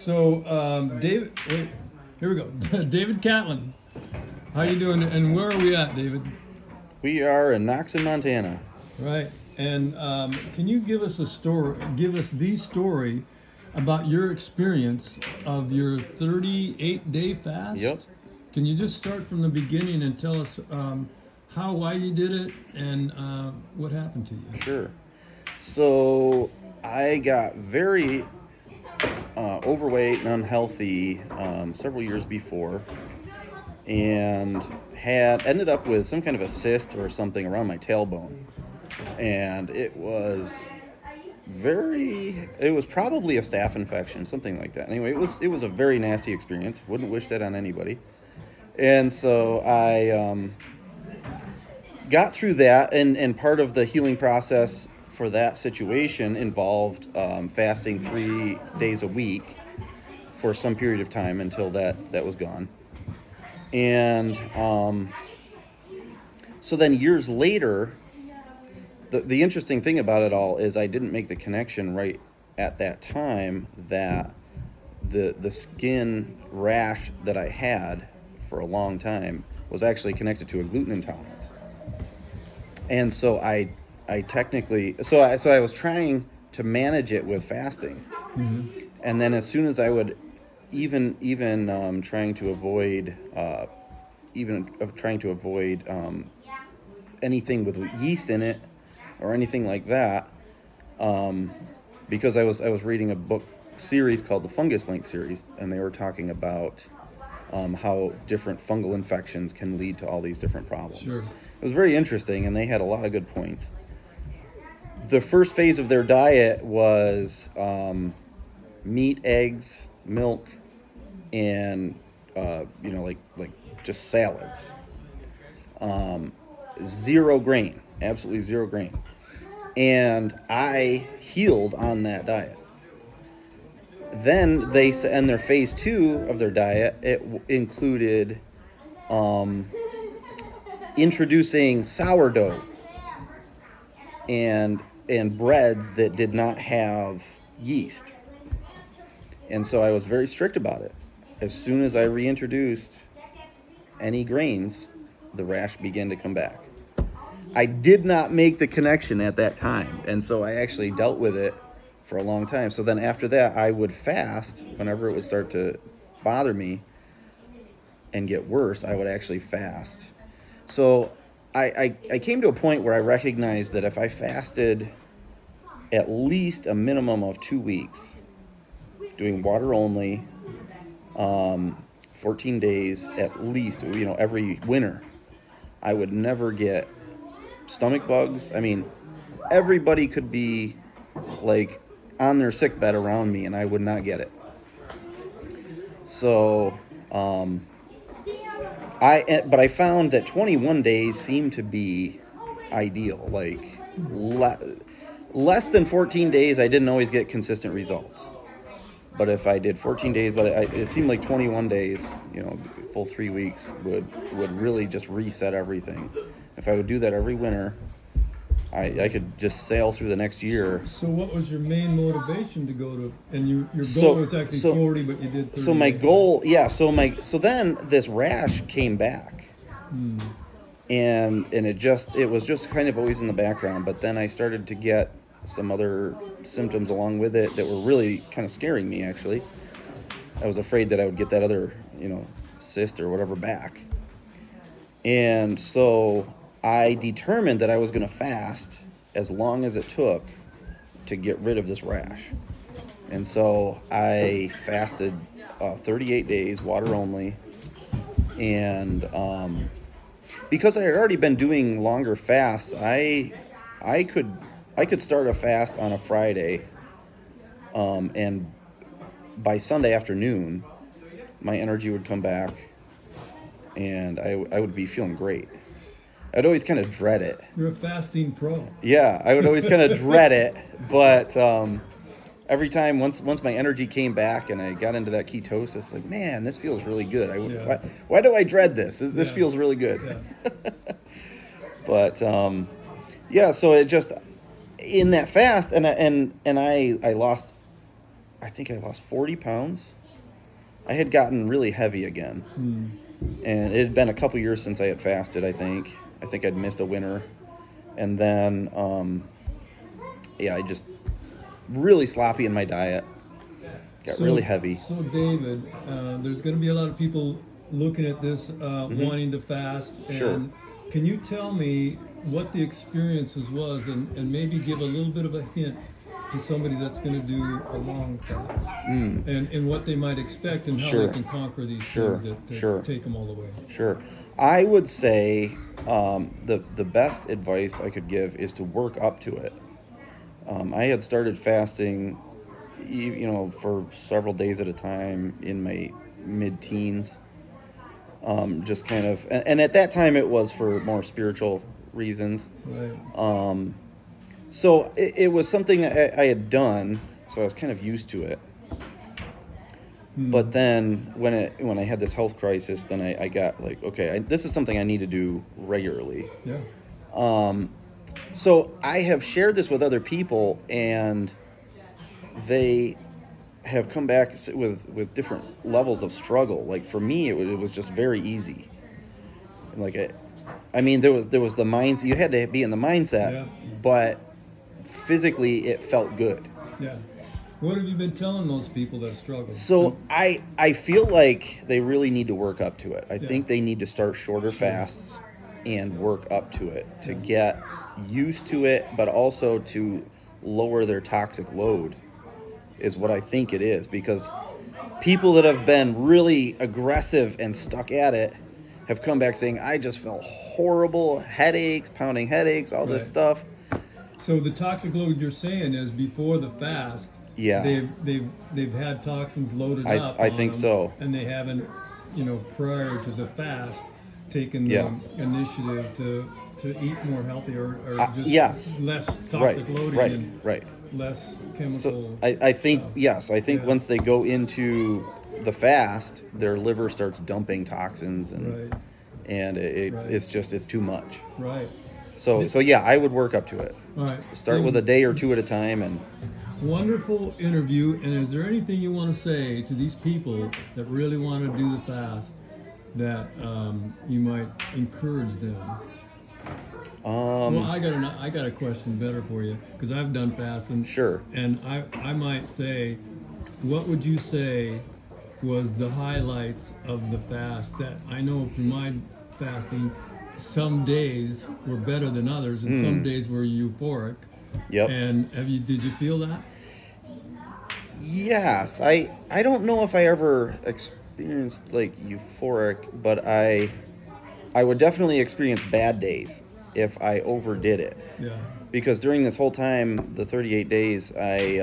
So, David, wait, here we go. David Catlin, how you doing? And where are we at, David? We are in Knoxon, Montana. Right. And can you give us a story? Give us the story about your experience of your 38-day fast. Yep. Can you just start from the beginning and tell us why you did it, and what happened to you? Sure. So I got very overweight and unhealthy several years before, and had ended up with some kind of a cyst or something around my tailbone, and it was probably a staph infection, something like that. Anyway, it was a very nasty experience. Wouldn't wish that on anybody. And so I got through that, and part of the healing process for that situation involved fasting 3 days a week for some period of time until that was gone. And so then years later, the interesting thing about it all is I didn't make the connection right at that time that the skin rash that I had for a long time was actually connected to a gluten intolerance. And so I technically, so I was trying to manage it with fasting. Mm-hmm. And then as soon as I would even trying to avoid anything with yeast in it or anything like that, because I was reading a book series called the Fungus Link series, and they were talking about how different fungal infections can lead to all these different problems. Sure. It was very interesting, and they had a lot of good points. The first phase of their diet was meat, eggs, milk, and like just salads. Zero grain, absolutely zero grain. And I healed on that diet. Then they said, in their phase 2 of their diet, it included introducing sourdough and breads that did not have yeast. And so I was very strict about it. As soon as I reintroduced any grains, the rash began to come back. I did not make the connection at that time, and so I actually dealt with it for a long time. So then after that, I would fast whenever it would start to bother me and get worse. I would actually fast. So I came to a point where I recognized that if I fasted at least a minimum of 2 weeks, doing water only, 14 days at least, every winter, I would never get stomach bugs. I mean, everybody could be like on their sick bed around me and I would not get it. So, but I found that 21 days seemed to be ideal. Like less than 14 days, I didn't always get consistent results. But if I did 14 days, it seemed like 21 days, full 3 weeks would really just reset everything. If I would do that every winter, I could just sail through the next year. So what was your main motivation to go to? And your goal was actually 40, but you did 30. So my goal, yeah. So then this rash came back, and it was just kind of always in the background. But then I started to get some other symptoms along with it that were really kind of scaring me. Actually, I was afraid that I would get that other, cyst or whatever back, and so I determined that I was going to fast as long as it took to get rid of this rash. And so I fasted 38 days, water only. And because I had already been doing longer fasts, I could start a fast on a Friday, and by Sunday afternoon, my energy would come back, and I would be feeling great. I'd always kind of dread it. You're a fasting pro. Yeah, I would always kind of dread it, but every time, once my energy came back and I got into that ketosis, like, man, this feels really good. Why do I dread this? This feels really good. Yeah. But so it just, in that fast, and I lost I think I lost 40 pounds. I had gotten really heavy again. And it had been a couple years since I had fasted, I think. I think I'd missed a winter. And then, I just really sloppy in my diet. Got really heavy. So, David, there's going to be a lot of people looking at this, wanting to fast. And Sure. Can you tell me what the experiences was, and maybe give a little bit of a hint to somebody that's going to do a long fast, and what they might expect, and how Sure. they can conquer these Sure. things that Sure. take them all the way? Sure. I would say the best advice I could give is to work up to it. I had started fasting, for several days at a time in my mid-teens. Just kind of, and at that time it was for more spiritual reasons. Right. So it was something I had done, so I was kind of used to it. But then when I had this health crisis, then I got like, okay, this is something I need to do regularly. Yeah. So I have shared this with other people, and they have come back with different levels of struggle. Like for me, it was just very easy. Like there was the mindset. You had to be in the mindset, Yeah. but physically it felt good. Yeah. What have you been telling those people that struggle? So I feel like they really need to work up to it. I think they need to start shorter fasts and work up to it to get used to it, but also to lower their toxic load is what I think it is. Because people that have been really aggressive and stuck at it have come back saying, I just felt horrible, headaches, pounding headaches, all this stuff. So the toxic load you're saying is before the fast. Yeah. They've had toxins loaded up. I on think them, so. And they haven't, prior to the fast, taken the initiative to eat more healthy or just less toxic loading and less chemical. So I think stuff. I think once they go into the fast, their liver starts dumping toxins and it's too much. Right. So I would work up to it. All right. Start with a day or two at a time. And wonderful interview. And is there anything you want to say to these people that really want to do the fast that you might encourage them? Well, I got a question better for you, because I've done fasting. Sure. And I might say, what would you say was the highlights of the fast? That I know through my fasting, some days were better than others, and some days were euphoric. Yep. And did you feel that? Yes. I don't know if I ever experienced like euphoric, but I would definitely experience bad days if I overdid it. Yeah. Because during this whole time, the 38 days, I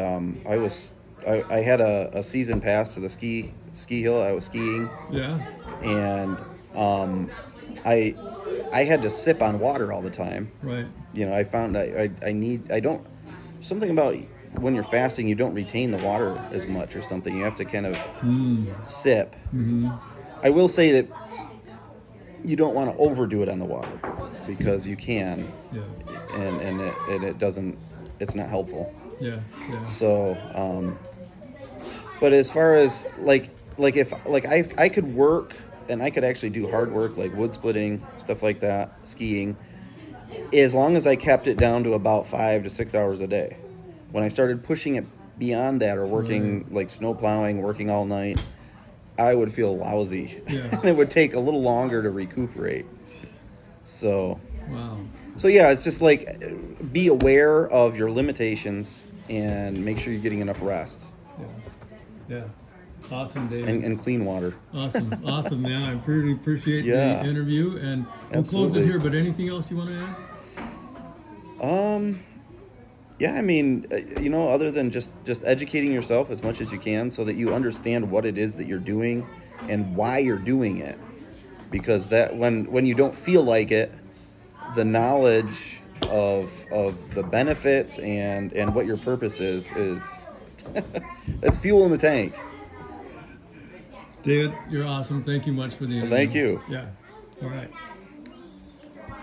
had a season pass to the ski hill. I was skiing. Yeah. And I had to sip on water all the time. Right. I found something about when you're fasting, you don't retain the water as much or something. You have to kind of sip. Mm-hmm. I will say that you don't want to overdo it on the water, because you can, and it doesn't. It's not helpful. Yeah. So, but as far as if I could work, and I could actually do hard work like wood splitting, stuff like that, skiing, as long as I kept it down to about 5 to 6 hours a day. When I started pushing it beyond that, or working like snow plowing, working all night, I would feel lousy. Yeah. And it would take a little longer to recuperate. So, Wow. So it's just like, be aware of your limitations and make sure you're getting enough rest. Yeah. Awesome, David. And clean water. Awesome, man. I really appreciate the interview, and we'll close it here. But anything else you want to add? I mean, other than just educating yourself as much as you can, so that you understand what it is that you're doing and why you're doing it. Because that when you don't feel like it, the knowledge of the benefits and what your purpose is that's fuel in the tank. David, you're awesome. Thank you much for the interview. Thank you. Yeah. All right.